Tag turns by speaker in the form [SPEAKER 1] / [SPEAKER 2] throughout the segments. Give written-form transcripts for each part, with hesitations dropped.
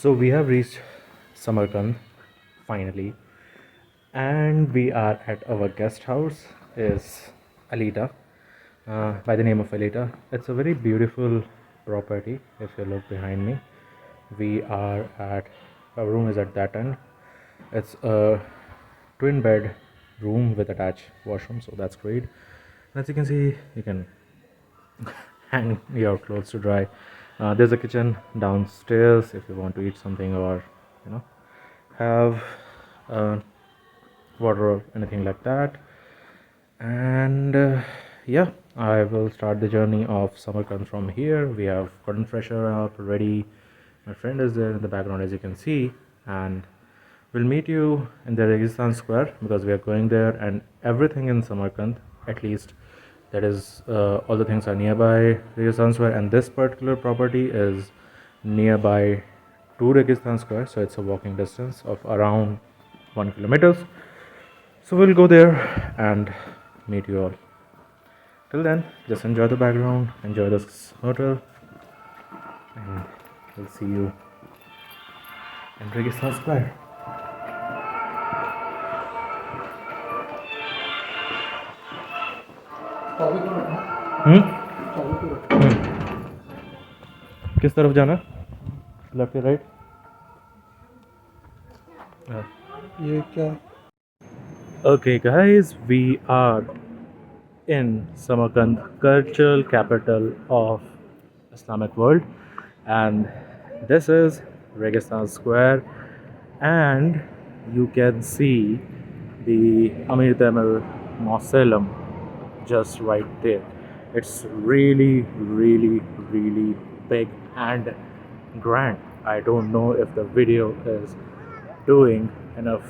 [SPEAKER 1] So we have reached Samarkand finally, and we are at our guest house. Is Alita, by the name of Alita. It's a very beautiful property. If you look behind me, we are at our room is at that end. It's a twin bed room with attached washroom, so that's great. As you can see, you can hang your clothes to dry. There's a kitchen downstairs if you want to eat something or you know have water or anything like that. And yeah, I will start the journey of Samarkand from here. We have gotten fresher up ready. My friend is there in the background, as you can see, and we'll meet you in the Registan Square because we are going there, and everything in Samarkand, at least, that is, all the things are nearby Registan Square, and this particular property is nearby to Registan Square, so it's a walking distance of around 1 kilometers. So we'll go there and meet you all. Till then, just enjoy the background, enjoy this hotel, and we'll see you in Registan Square. किस तरफ जाना? Left या right?
[SPEAKER 2] ये क्या?
[SPEAKER 1] Okay, guys, we are in Samarkand, cultural capital of Islamic world, and this is Registan Square, and you can see the Amir Timur mausoleum just right there. It's really, really, really big and grand. I don't know if the video is doing enough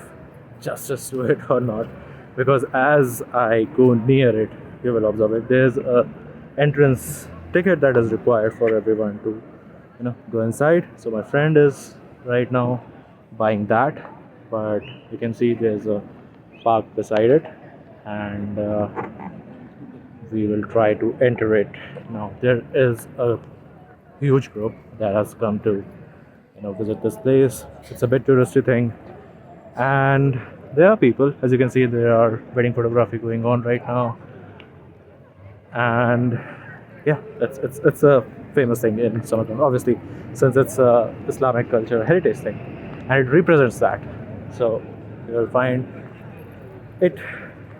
[SPEAKER 1] justice to it or not, because as I go near it, you will observe it. There's a entrance ticket that is required for everyone to go inside. So my friend is right now buying that, but you can see there's a park beside it, and we will try to enter it. Now there is a huge group that has come to visit this place. It's a bit touristy thing, and there are people, as you can see, there are wedding photography going on right now, and yeah, it's a famous thing in Samarkand, obviously, since it's a Islamic culture heritage thing, and it represents that. So you will find it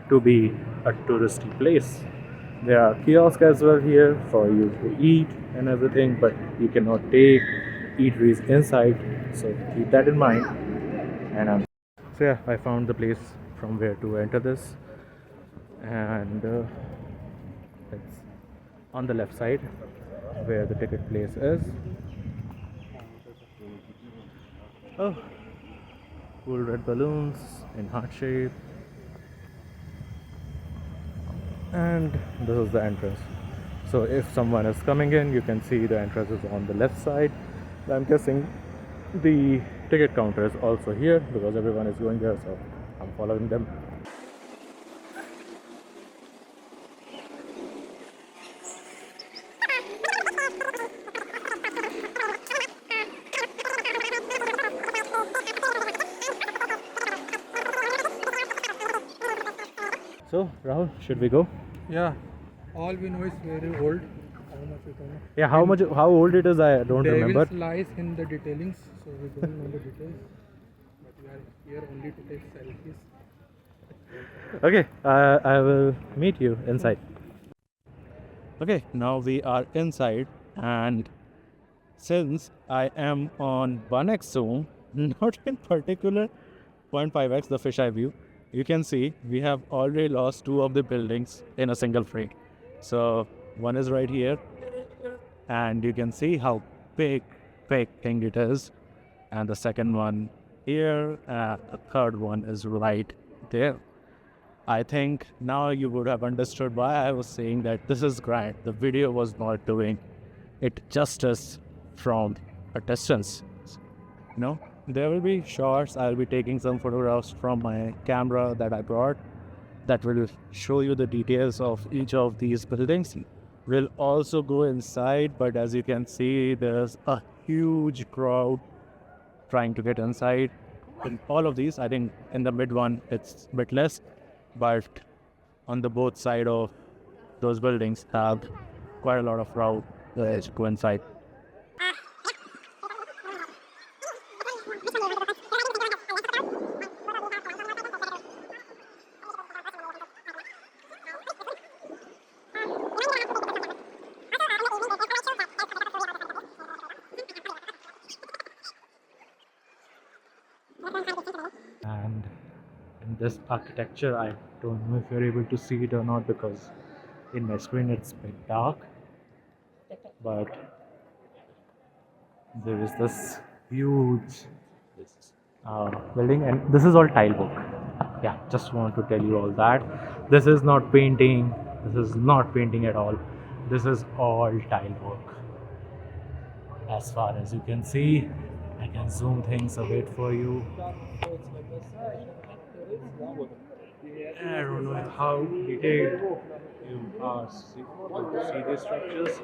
[SPEAKER 1] to be a touristy place. There are kiosks as well here for you to eat and everything, but you cannot take eateries inside, so keep that in mind. And so yeah, I found the place from where to enter this, and it's on the left side where the ticket place is. Oh, cool red balloons in heart shape, and this is the entrance. So if someone is coming in, you can see the entrance is on the left side. I'm guessing the ticket counter is also here because everyone is going there, so I'm following them. So Rahul, should we go?
[SPEAKER 2] Yeah, all we know is very old. How much we don't know.
[SPEAKER 1] Yeah, how old it is, I don't remember.
[SPEAKER 2] Devil lies in the detailings, so we don't know the details. But we are here only to take selfies.
[SPEAKER 1] Okay, I will meet you inside. Okay, now we are inside, and since I am on 1x zoom, not in particular 0.5x, the fisheye view, you can see we have already lost two of the buildings in a single frame. So one is right here, and you can see how big thing it is, and the second one here, and the third one is right there. I think now you would have understood why I was saying that this is grand. The video was not doing it justice from a distance. There will be shots. I'll be taking some photographs from my camera that I brought that will show you the details of each of these buildings. We'll also go inside, but as you can see, there's a huge crowd trying to get inside. In all of these, I think in the mid one it's a bit less, but on the both side of those buildings have quite a lot of crowd to go inside. And in this architecture, I don't know if you're able to see it or not because in my screen it's a bit dark, but there is this huge building, and this is all tile work. Yeah, just want to tell you all that. This is not painting, this is not painting at all. This is all tile work. As far as you can see, I can zoom things a bit for you. I don't know how detailed you are able to see these structures,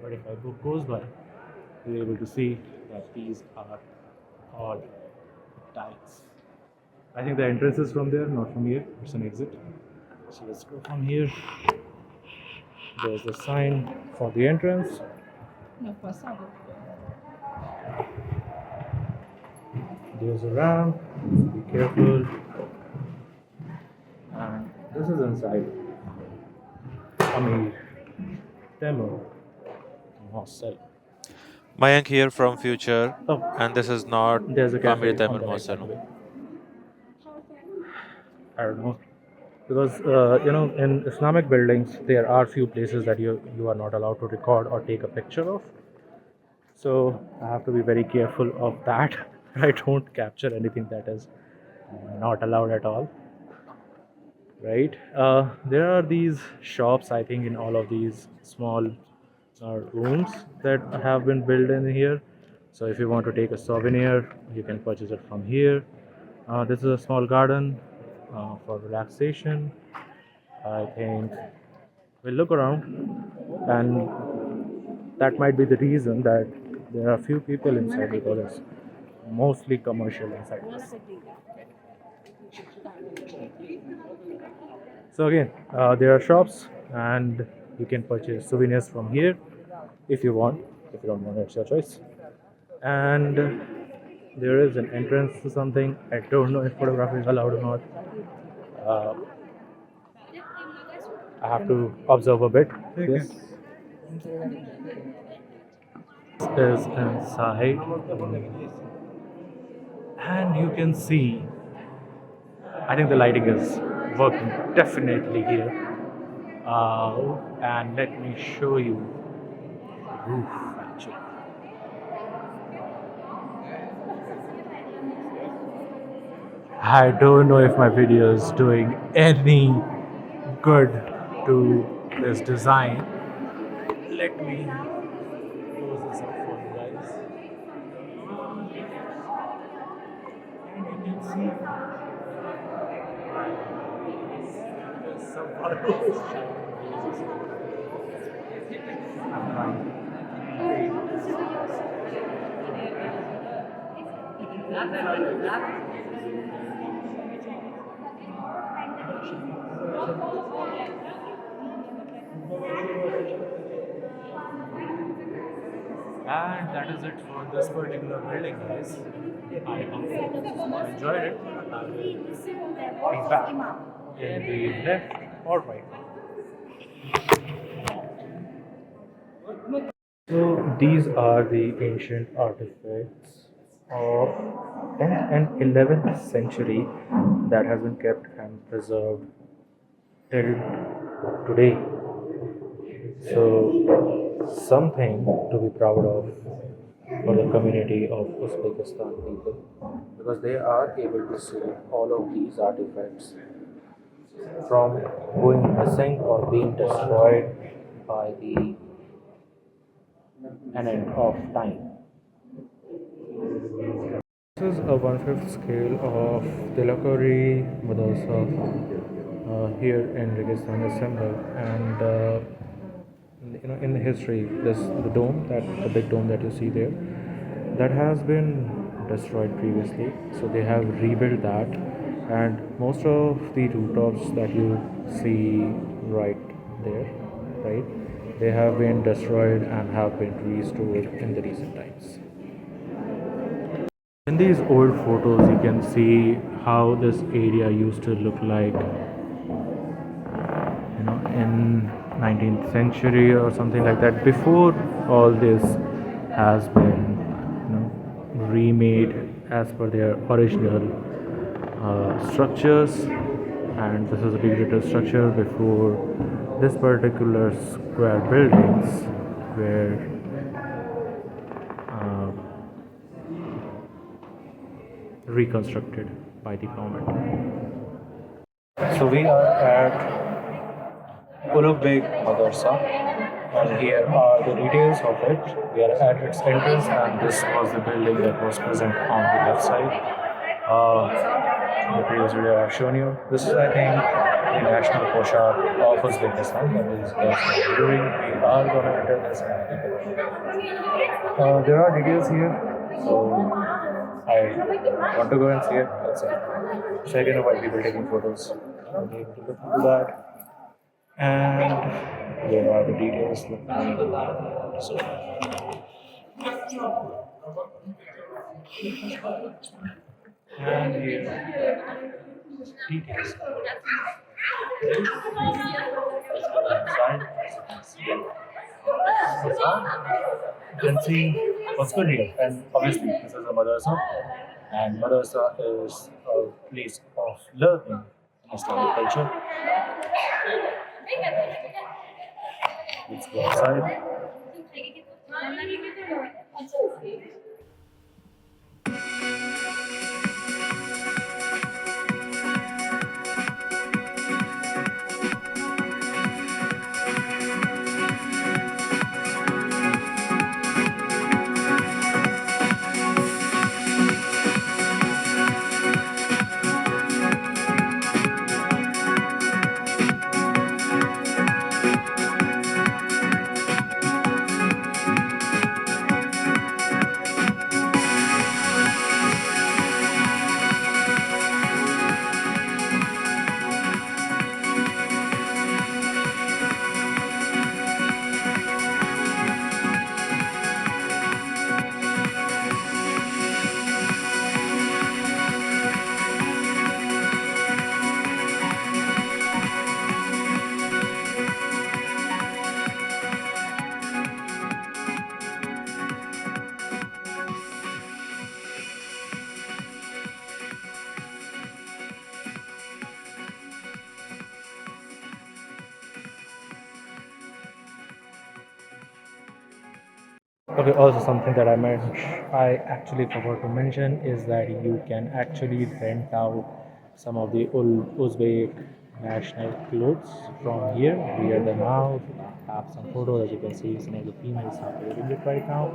[SPEAKER 1] but if I go close by, you're able to see that these are all tiles. I think the entrance is from there, not from here. It's an exit. So let's go from here. There's the sign for the entrance. There's a ramp. Be careful. And this is inside Amir Timur hostel.
[SPEAKER 3] Mayank here from future,
[SPEAKER 1] Oh,
[SPEAKER 3] and this is not
[SPEAKER 1] there's a
[SPEAKER 3] Amir
[SPEAKER 1] cafe on
[SPEAKER 3] Timur
[SPEAKER 1] the right, by the
[SPEAKER 3] Hostel.
[SPEAKER 1] way. I don't know because in Islamic buildings there are few places that you are not allowed to record or take a picture of. So I have to be very careful of that. I don't capture anything that is not allowed at all. Right? There are these shops, I think, in all of these small rooms that have been built in here. So if you want to take a souvenir, you can purchase it from here. This is a small garden for relaxation. I think we'll look around, and that might be the reason that there are few people inside because it's mostly commercial inside this. So again, there are shops, and you can purchase souvenirs from here if you want. If you don't want, it's your choice. And there is an entrance to something. I don't know if photography is allowed or not. Uh, I have to observe a bit. This is inside, and you can see. I think the lighting is working definitely here. And let me show you the roof actually. I don't know if my video is doing any good to this design. Let me close this up for you guys. And you can see there's some photos. I'm trying. And that is it for this particular building, guys. I hope you enjoyed it. I will be back in the left or right. So these are the ancient artifacts of 10th and 11th century that has been kept and preserved till today. So something to be proud of for the community of Uzbekistan people because they are able to see all of these artifacts from going missing or being destroyed by the end of time. This is a 1/5 scale of Tilakari Madrasa here in Registan Assembly, and in the history, this the big dome that you see there. that has been destroyed previously, so they have rebuilt that, and most of the rooftops that you see right there, right, they have been destroyed and have been restored in the recent times. In these old photos, you can see how this area used to look like, in 19th century or something like that. Before all this has been, remade as per their original structures, and this is a digital structure before this particular square buildings were uh, reconstructed by the government. So we are at Ulubeg Madarsa, and here are the details of it. We are at its entrance, and this was the building that was present on the left side. The previous video I've shown you. This is, I think, the national poshak of Uzbekistan. That is the during we are going to enter this. There are details here, so I want to go and see it. Let's see. Second of white people taking photos. I'll be able to look into that. And there are the details. So, and here details. Inside, you can see what's good here. And obviously, this is a madrasa, and madrasa is a place of learning in Islamic culture. Let's go outside. Okay, also something that I actually forgot to mention is that you can actually rent out some of the Uzbek national clothes from here, wear them out, have some photos. As you can see, some of the females are wearing it right now.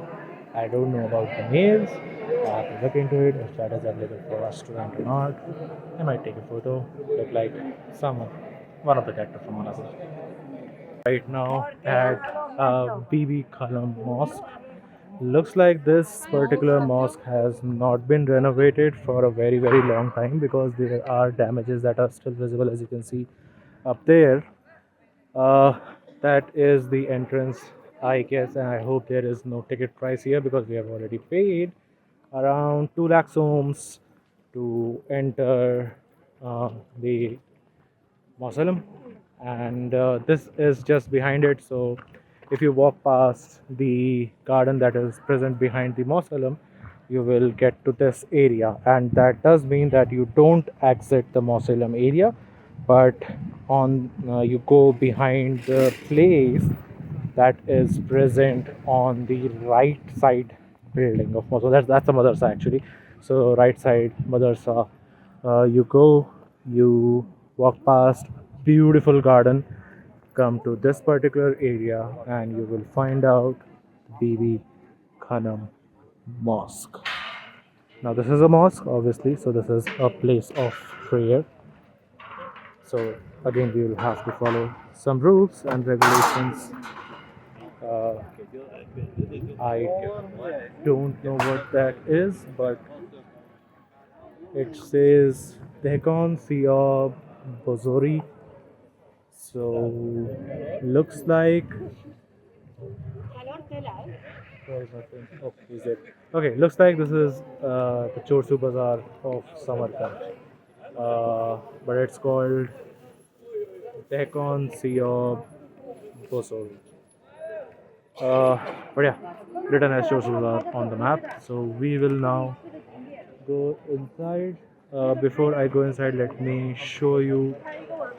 [SPEAKER 1] I don't know about the males. I have to look into it if that is available for us to rent or not. I might take a photo, look like someone, one of the characters from one of them. Right now at BB Khalam Mosque. Looks like this particular mosque has not been renovated for a very very long time because there are damages that are still visible, as you can see up there. Uh, that is the entrance, I guess, and I hope there is no ticket price here because we have already paid around 2 lakh ohms to enter the mausoleum, and this is just behind it. So if you walk past the garden that is present behind the mausoleum, you will get to this area, and that does mean that you don't exit the mausoleum area, but on you go behind the place that is present on the right side building of mosque. So that's the madrasa actually. So right side madrasa, you go, you walk past beautiful garden, come to this particular area, and you will find out Bibi Khanam Mosque. Now this is a mosque, obviously, so this is a place of prayer. So again, we will have to follow some rules and regulations. Uh, I don't know what that is, but it says Tehkon Siya Bozori. So looks like where is my phone? Oh, is it? Okay, looks like this is the Chorsu Bazaar of Samarkand. But it's called Tehkon Siya Bozori. But yeah, written as Chorsu Bazaar on the map. So we will now go inside. Before I go inside, let me show you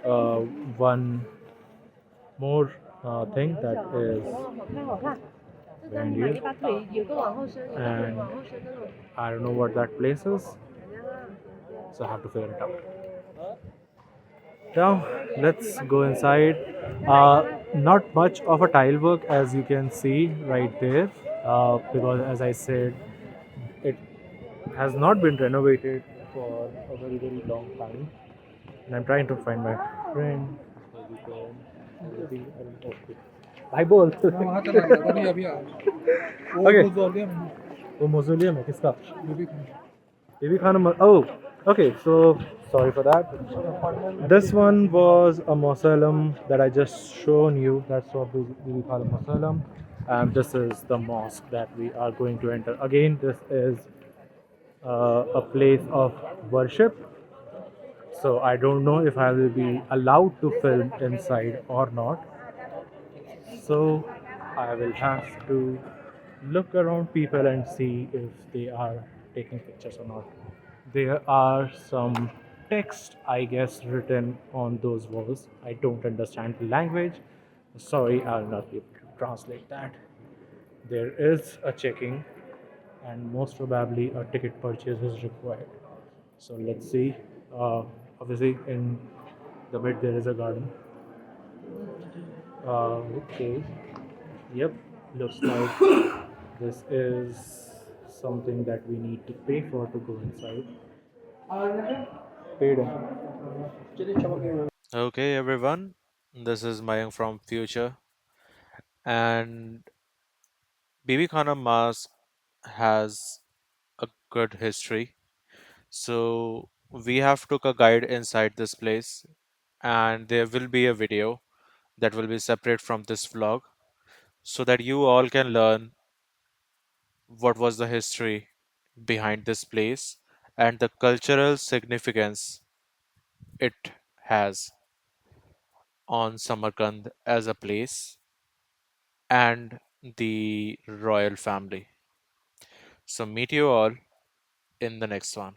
[SPEAKER 1] uh, one more thing that is behind you. And I don't know what that place is, so I have to figure it out. Now, let's go inside. Not much of a tile work as you can see right there, because as I said, it has not been renovated for a very very long time. And I'm trying to find my friend. maybe I don't know. भाई बोल
[SPEAKER 2] हाँ वहाँ चला गया था, अभी अभी आया। वो
[SPEAKER 1] ओके
[SPEAKER 2] mausoleum है,
[SPEAKER 1] वो mausoleum है किसका
[SPEAKER 2] बीबी Khan.
[SPEAKER 1] Bibi Khan. Oh, okay. So sorry for that. This one was a mausoleum that I just shown you. That's what we call a mausoleum. And this is the mosque that we are going to enter. Again, this is a place of worship. So I don't know if I will be allowed to film inside or not. So I will have to look around people and see if they are taking pictures or not. There are some text, I guess, written on those walls. I don't understand the language. Sorry, I'll not be able to translate that. There is a checking, and most probably a ticket purchase is required. So let's see. Obviously, in the mid there is a garden. Okay. Yep. Looks like this is something that we need to pay for to go inside. Paid.
[SPEAKER 3] Okay, everyone. This is Mayank from future, and Bibi Khana Mask has a good history. So we have took a guide inside this place, and there will be a video that will be separate from this vlog, so that you all can learn what was the history behind this place and the cultural significance it has on Samarkand as a place and the royal family. So, meet you all in the next one.